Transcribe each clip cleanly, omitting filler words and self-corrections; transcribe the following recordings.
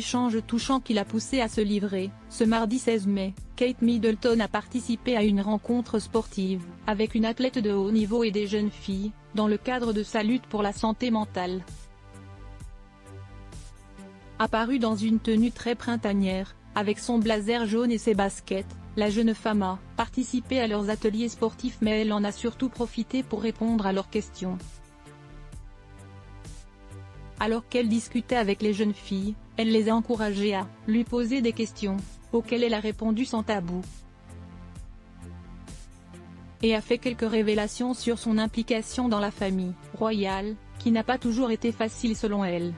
échange touchant qui l'a poussée à se livrer. Ce mardi 16 mai, Kate Middleton a participé à une rencontre sportive, avec une athlète de haut niveau et des jeunes filles, dans le cadre de sa lutte pour la santé mentale. Apparue dans une tenue très printanière, avec son blazer jaune et ses baskets, la jeune femme a participé à leurs ateliers sportifs, mais elle en a surtout profité pour répondre à leurs questions. Alors qu'elle discutait avec les jeunes filles, elle les a encouragées à lui poser des questions, auxquelles elle a répondu sans tabou. Et a fait quelques révélations sur son implication dans la famille royale, qui n'a pas toujours été facile selon elle.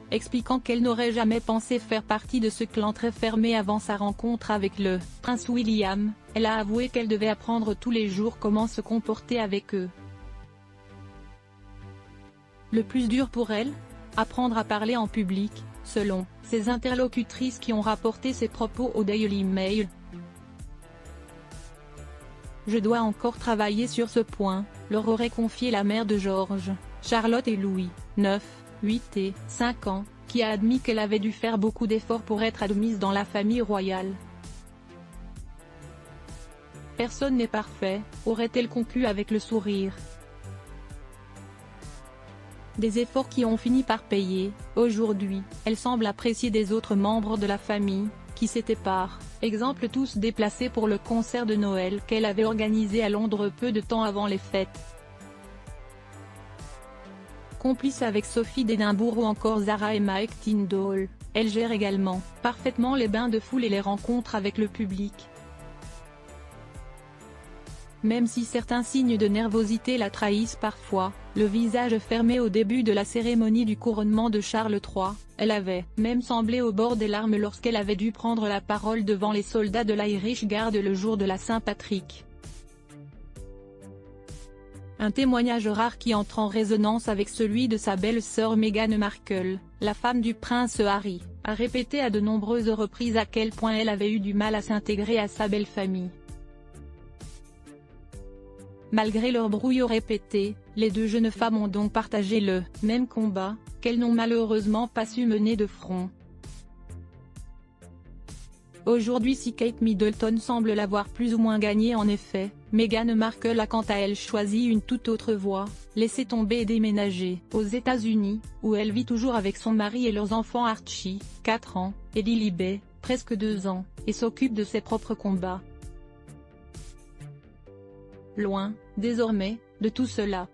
Expliquant qu'elle n'aurait jamais pensé faire partie de ce clan très fermé avant sa rencontre avec le prince William, elle a avoué qu'elle devait apprendre tous les jours comment se comporter avec eux. Le plus dur pour elle? Apprendre à parler en public, selon ses interlocutrices qui ont rapporté ses propos au Daily Mail. Je dois encore travailler sur ce point, leur aurait confié la mère de George, Charlotte et Louis, 9, 8 et 5 ans, qui a admis qu'elle avait dû faire beaucoup d'efforts pour être admise dans la famille royale. Personne n'est parfait, aurait-elle conclu avec le sourire. Des efforts qui ont fini par payer. Aujourd'hui, elle semble apprécier des autres membres de la famille, qui s'étaient par exemple tous déplacés pour le concert de Noël qu'elle avait organisé à Londres peu de temps avant les fêtes. Complice avec Sophie d'Édimbourg ou encore Zara et Mike Tindall, elle gère également parfaitement les bains de foule et les rencontres avec le public. Même si certains signes de nervosité la trahissent parfois, le visage fermé au début de la cérémonie du couronnement de Charles III, elle avait même semblé au bord des larmes lorsqu'elle avait dû prendre la parole devant les soldats de l'Irish Guard le jour de la Saint-Patrick. Un témoignage rare qui entre en résonance avec celui de sa belle-sœur Meghan Markle, la femme du prince Harry, a répété à de nombreuses reprises à quel point elle avait eu du mal à s'intégrer à sa belle famille. Malgré leur brouillon répété, les deux jeunes femmes ont donc partagé le même combat, qu'elles n'ont malheureusement pas su mener de front. Aujourd'hui, si Kate Middleton semble l'avoir plus ou moins gagné, en effet, Meghan Markle a quant à elle choisi une toute autre voie, laisser tomber et déménager aux États-Unis, où elle vit toujours avec son mari et leurs enfants Archie, 4 ans, et Lilibet, presque 2 ans, et s'occupe de ses propres combats. Loin, désormais, de tout cela.